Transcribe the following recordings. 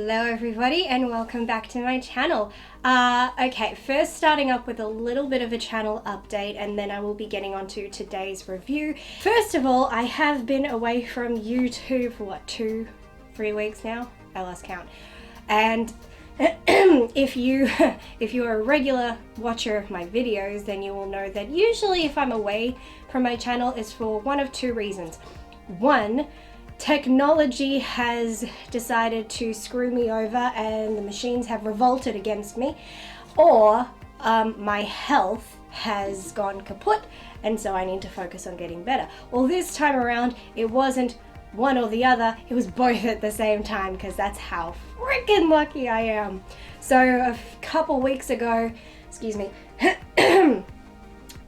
Hello everybody and welcome back to my channel. Okay, first starting up with a little bit of a channel update and then I will be getting on to today's review. First of all, I have been away from YouTube for what, 2-3 weeks now? I lost count. And if you are a regular watcher of my videos, then you will know that usually if I'm away from my channel it's for one of two reasons. One, technology has decided to screw me over and the machines have revolted against me, or my health has gone kaput and so I need to focus on getting better. Well, this time around it wasn't one or the other, it was both at the same time, because that's how freaking lucky I am. So a couple weeks ago,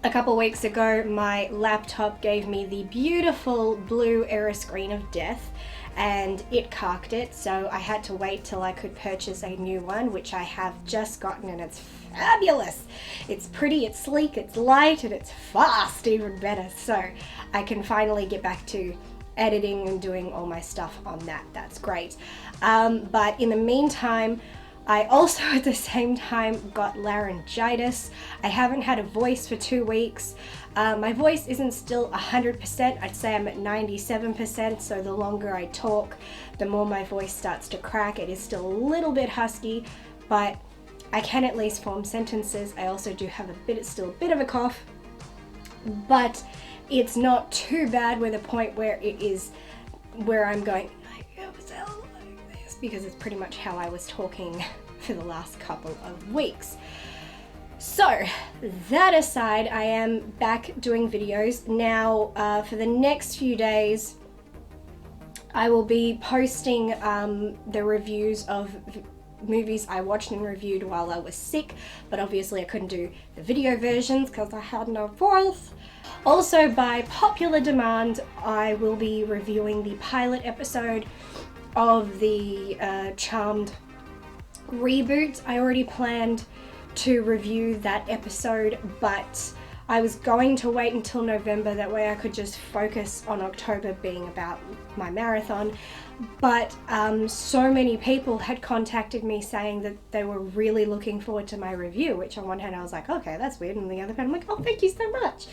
a couple weeks ago, my laptop gave me the beautiful blue error screen of death and it carked it, so I had to wait till I could purchase a new one, which I have just gotten, and it's fabulous. It's pretty, it's sleek, it's light, and it's fast, even better. So I can finally get back to editing and doing all my stuff on that. That's great. But in the meantime, I also at the same time got laryngitis. I haven't had a voice for 2 weeks. My voice isn't still 100%, I'd say I'm at 97%, so the longer I talk, the more my voice starts to crack. It is still a little bit husky, but I can at least form sentences. I also do have still a bit of a cough, but it's not too bad with a point where I'm going, because it's pretty much how I was talking for the last couple of weeks. So that aside, I am back doing videos now. For the next few days I will be posting the reviews of movies I watched and reviewed while I was sick, but obviously I couldn't do the video versions because I had no voice. Also, by popular demand, I will be reviewing the pilot episode of the Charmed reboot. I already planned to review that episode, but I was going to wait until November, that way I could just focus on October being about my marathon. But so many people had contacted me saying that they were really looking forward to my review, which on one hand I was like, okay, that's weird, and on the other hand I'm like, oh, thank you so much.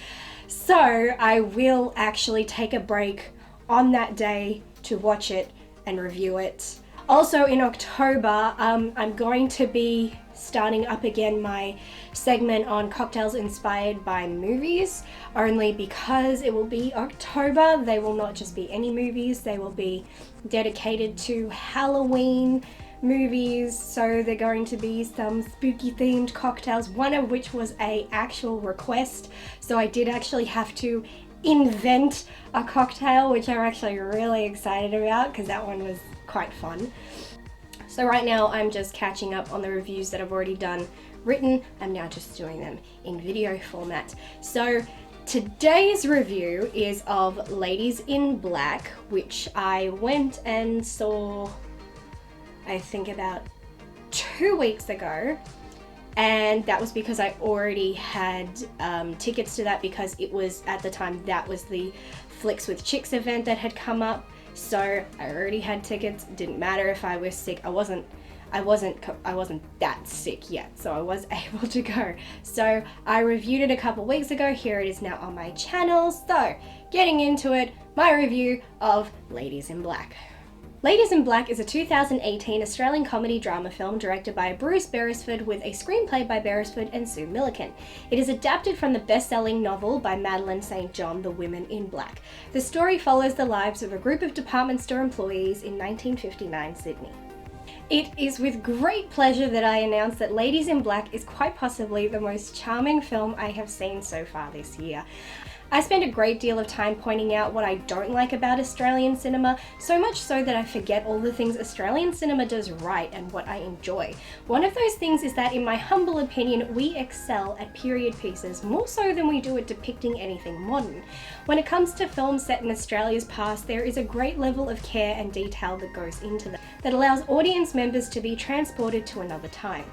So I will actually take a break on that day to watch it and review it. Also in October, I'm going to be starting up again my segment on cocktails inspired by movies, only because it will be October. They will not just be any movies, they will be dedicated to Halloween movies, so they're going to be some spooky themed cocktails, one of which was an actual request, so I did actually have to invent a cocktail, which I'm actually really excited about because that one was quite fun. So right now I'm just catching up on the reviews that I've already done written. I'm now just doing them in video format. So today's review is of Ladies in Black, which I went and saw I think about 2 weeks ago, and that was because I already had tickets to that, because it was at the time that was the Flicks with Chicks event that had come up, so I already had tickets. It didn't matter if I was sick. I wasn't that sick yet, so I was able to go. So I reviewed it a couple weeks ago. Here it is now on my channel. So getting into it, my review of Ladies in Black. Ladies in Black is a 2018 Australian comedy drama film directed by Bruce Beresford with a screenplay by Beresford and Sue Millican. It is adapted from the best-selling novel by Madeline St. John, The Women in Black. The story follows the lives of a group of department store employees in 1959 Sydney. It is with great pleasure that I announce that Ladies in Black is quite possibly the most charming film I have seen so far this year. I spend a great deal of time pointing out what I don't like about Australian cinema, so much so that I forget all the things Australian cinema does right and what I enjoy. One of those things is that, in my humble opinion, we excel at period pieces more so than we do at depicting anything modern. When it comes to films set in Australia's past, there is a great level of care and detail that goes into them, that allows audience members to be transported to another time.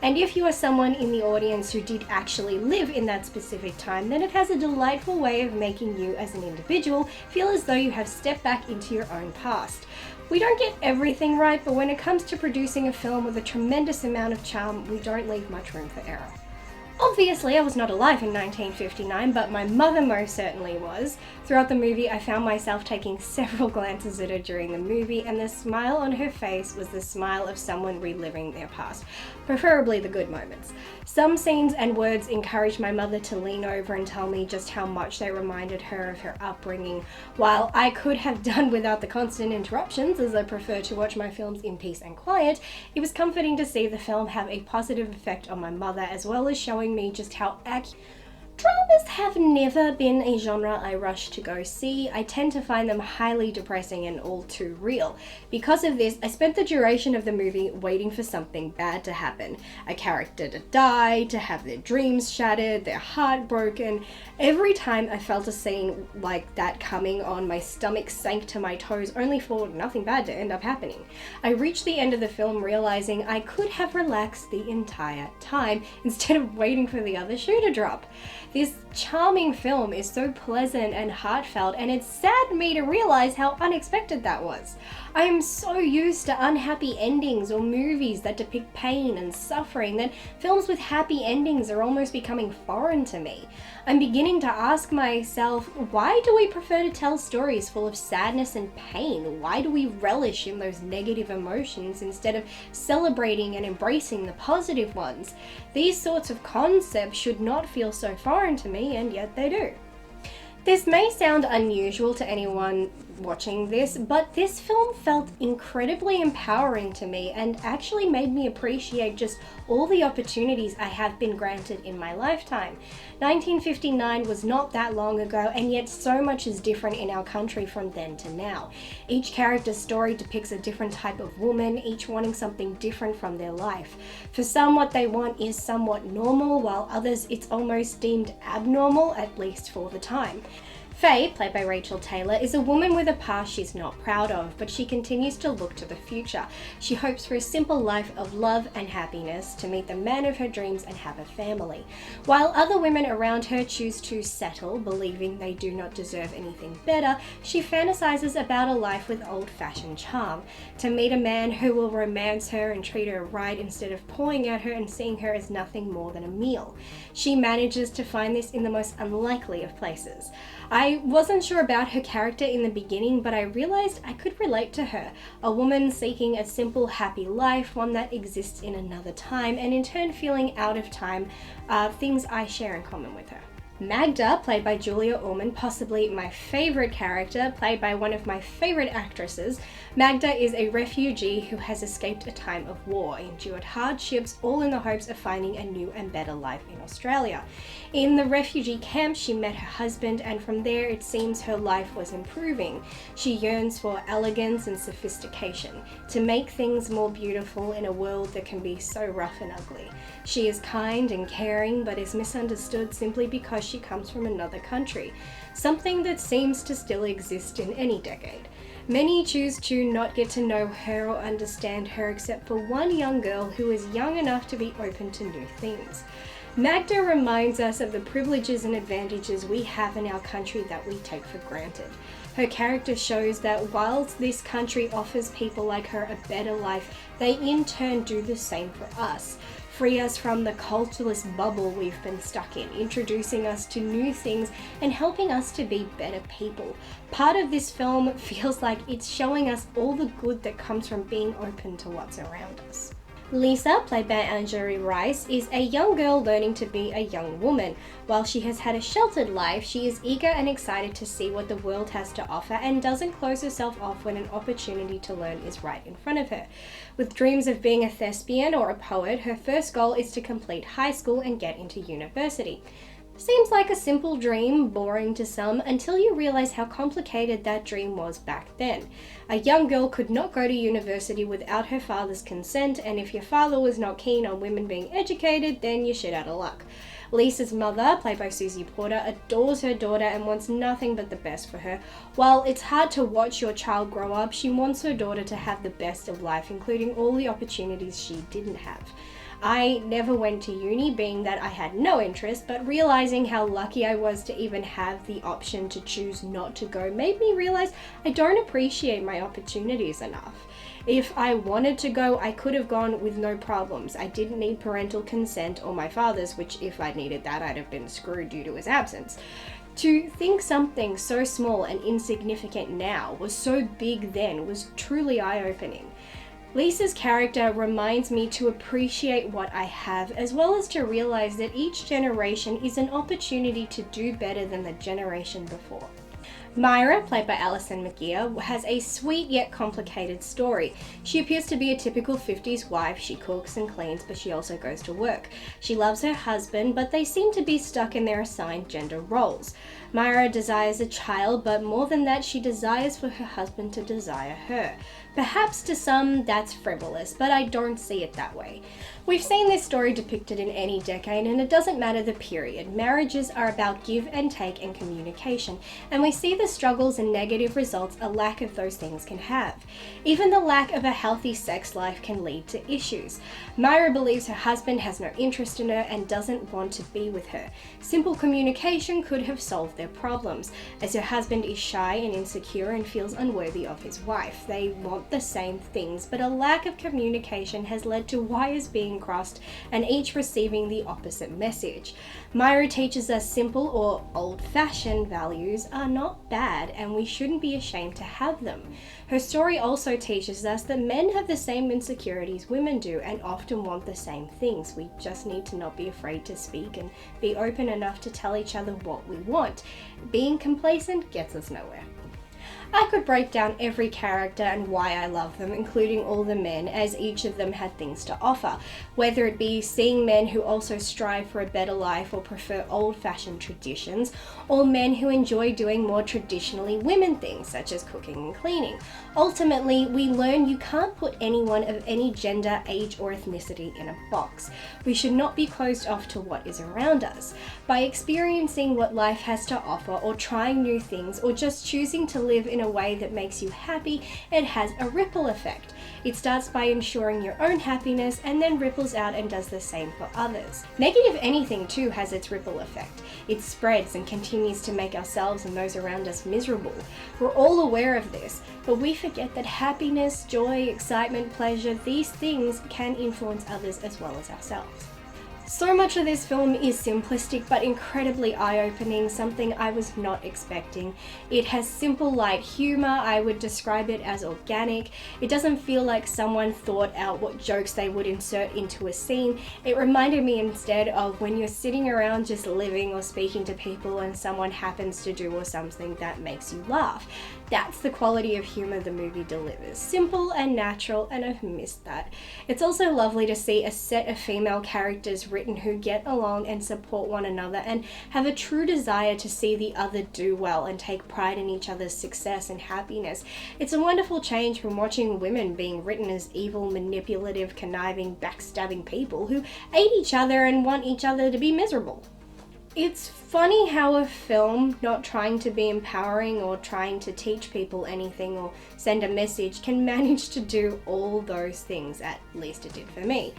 And if you are someone in the audience who did actually live in that specific time, then it has a delightful way of making you as an individual feel as though you have stepped back into your own past. We don't get everything right, but when it comes to producing a film with a tremendous amount of charm, we don't leave much room for error. Obviously, I was not alive in 1959, but my mother most certainly was. Throughout the movie, I found myself taking several glances at her during the movie, and the smile on her face was the smile of someone reliving their past, preferably the good moments. Some scenes and words encouraged my mother to lean over and tell me just how much they reminded her of her upbringing. While I could have done without the constant interruptions, as I prefer to watch my films in peace and quiet, it was comforting to see the film have a positive effect on my mother, as well as showing me just how dramas have never been a genre I rush to go see. I tend to find them highly depressing and all too real. Because of this, I spent the duration of the movie waiting for something bad to happen. A character to die, to have their dreams shattered, their heart broken. Every time I felt a scene like that coming on, my stomach sank to my toes, only for nothing bad to end up happening. I reached the end of the film realizing I could have relaxed the entire time instead of waiting for the other shoe to drop. This charming film is so pleasant and heartfelt, and it saddened me to realize how unexpected that was. I am so used to unhappy endings or movies that depict pain and suffering that films with happy endings are almost becoming foreign to me. I'm beginning to ask myself, why do we prefer to tell stories full of sadness and pain? Why do we relish in those negative emotions instead of celebrating and embracing the positive ones? These sorts of concepts should not feel so foreign to me, and yet they do. This may sound unusual to anyone watching this, but this film felt incredibly empowering to me and actually made me appreciate just all the opportunities I have been granted in my lifetime. 1959 was not that long ago, and yet so much is different in our country from then to now. Each character's story depicts a different type of woman, each wanting something different from their life. For some, what they want is somewhat normal, while others it's almost deemed abnormal, at least for the time. Faye, played by Rachel Taylor, is a woman with a past she's not proud of, but she continues to look to the future. She hopes for a simple life of love and happiness, to meet the man of her dreams and have a family. While other women around her choose to settle, believing they do not deserve anything better, she fantasizes about a life with old-fashioned charm, to meet a man who will romance her and treat her right instead of pawing at her and seeing her as nothing more than a meal. She manages to find this in the most unlikely of places. I wasn't sure about her character in the beginning, but I realized I could relate to her. A woman seeking a simple, happy life, one that exists in another time, and in turn feeling out of time, things I share in common with her. Magda, played by Julia Ormond, possibly my favorite character, played by one of my favorite actresses. Magda is a refugee who has escaped a time of war, endured hardships, all in the hopes of finding a new and better life in Australia. In the refugee camp, she met her husband, and from there it seems her life was improving. She yearns for elegance and sophistication, to make things more beautiful in a world that can be so rough and ugly. She is kind and caring, but is misunderstood simply because she comes from another country, something that seems to still exist in any decade. Many choose to not get to know her or understand her, except for one young girl who is young enough to be open to new things. Magda reminds us of the privileges and advantages we have in our country that we take for granted. Her character shows that whilst this country offers people like her a better life, they in turn do the same for us. Free us from the culturalist bubble we've been stuck in, introducing us to new things and helping us to be better people. Part of this film feels like it's showing us all the good that comes from being open to what's around us. Lisa, played by Anjali Rice, is a young girl learning to be a young woman. While she has had a sheltered life, she is eager and excited to see what the world has to offer and doesn't close herself off when an opportunity to learn is right in front of her. With dreams of being a thespian or a poet, her first goal is to complete high school and get into university. Seems like a simple dream, boring to some, until you realize how complicated that dream was back then. A young girl could not go to university without her father's consent, and if your father was not keen on women being educated, then you're shit out of luck. Lisa's mother, played by Susie Porter, adores her daughter and wants nothing but the best for her. While it's hard to watch your child grow up, she wants her daughter to have the best of life, including all the opportunities she didn't have. I never went to uni, being that I had no interest, but realizing how lucky I was to even have the option to choose not to go made me realize I don't appreciate my opportunities enough. If I wanted to go, I could have gone with no problems. I didn't need parental consent or my father's, which if I'd needed that, I'd have been screwed due to his absence. To think something so small and insignificant now was so big then was truly eye-opening. Lisa's character reminds me to appreciate what I have, as well as to realize that each generation is an opportunity to do better than the generation before. Myra, played by Alison McGeer, has a sweet yet complicated story. She appears to be a typical 50s wife. She cooks and cleans, but she also goes to work. She loves her husband, but they seem to be stuck in their assigned gender roles. Myra desires a child, but more than that, she desires for her husband to desire her. Perhaps to some that's frivolous, but I don't see it that way. We've seen this story depicted in any decade, and it doesn't matter the period. Marriages are about give and take and communication, and we see the struggles and negative results a lack of those things can have. Even the lack of a healthy sex life can lead to issues. Myra believes her husband has no interest in her and doesn't want to be with her. Simple communication could have solved their problems, as her husband is shy and insecure and feels unworthy of his wife. They want the same things, but a lack of communication has led to wires being crossed and each receiving the opposite message. Myra teaches us simple or old-fashioned values are not bad and we shouldn't be ashamed to have them. Her story also teaches us that men have the same insecurities women do and often want the same things. We just need to not be afraid to speak and be open enough to tell each other what we want. Being complacent gets us nowhere. I could break down every character and why I love them, including all the men, as each of them had things to offer. Whether it be seeing men who also strive for a better life or prefer old-fashioned traditions, or men who enjoy doing more traditionally women things, such as cooking and cleaning. Ultimately, we learn you can't put anyone of any gender, age, or ethnicity in a box. We should not be closed off to what is around us. By experiencing what life has to offer, or trying new things, or just choosing to live in a way that makes you happy, it has a ripple effect. It starts by ensuring your own happiness and then ripples out and does the same for others. Negative anything too has its ripple effect. It spreads and continues to make ourselves and those around us miserable. We're all aware of this, but we forget that happiness, joy, excitement, pleasure, these things can influence others as well as ourselves. So much of this film is simplistic but incredibly eye-opening, something I was not expecting. It has simple, light humor. I would describe it as organic. It doesn't feel like someone thought out what jokes they would insert into a scene. It reminded me instead of when you're sitting around just living or speaking to people and someone happens to do or something that makes you laugh. That's the quality of humor the movie delivers. Simple and natural, and I've missed that. It's also lovely to see a set of female characters written who get along and support one another and have a true desire to see the other do well and take pride in each other's success and happiness. It's a wonderful change from watching women being written as evil, manipulative, conniving, backstabbing people who hate each other and want each other to be miserable. It's funny how a film not trying to be empowering or trying to teach people anything or send a message can manage to do all those things, at least it did for me.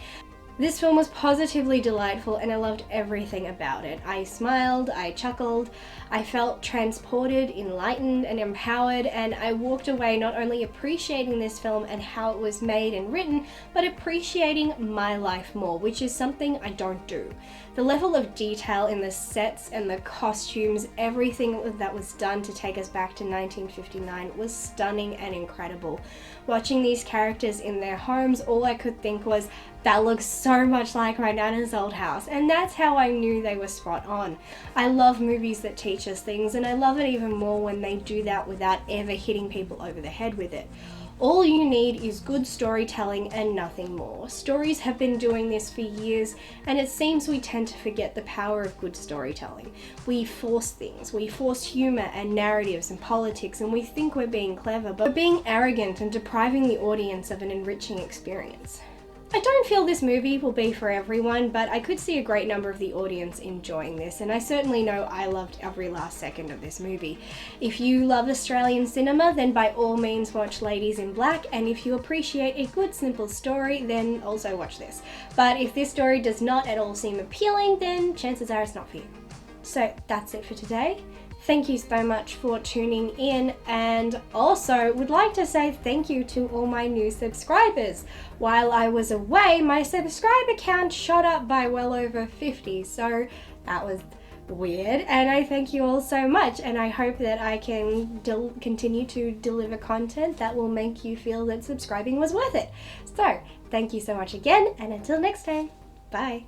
This film was positively delightful and I loved everything about it. I smiled, I chuckled, I felt transported, enlightened and empowered, and I walked away not only appreciating this film and how it was made and written, but appreciating my life more, which is something I don't do. The level of detail in the sets and the costumes, everything that was done to take us back to 1959 was stunning and incredible. Watching these characters in their homes, all I could think was, that looks so much like my nana's old house, and that's how I knew they were spot on. I love movies that teach us things, and I love it even more when they do that without ever hitting people over the head with it. All you need is good storytelling and nothing more. Stories have been doing this for years, and it seems we tend to forget the power of good storytelling. We force things, we force humor and narratives and politics, and we think we're being clever, but we're being arrogant and depriving the audience of an enriching experience. I don't feel this movie will be for everyone, but I could see a great number of the audience enjoying this, and I certainly know I loved every last second of this movie. If you love Australian cinema, then by all means watch Ladies in Black, and if you appreciate a good simple story, then also watch this. But if this story does not at all seem appealing, then chances are it's not for you. So that's it for today. Thank you so much for tuning in, and also would like to say thank you to all my new subscribers. While I was away, my subscriber count shot up by well over 50, so that was weird, and I thank you all so much, and I hope that I can continue to deliver content that will make you feel that subscribing was worth it. So thank you so much again, and until next time, bye.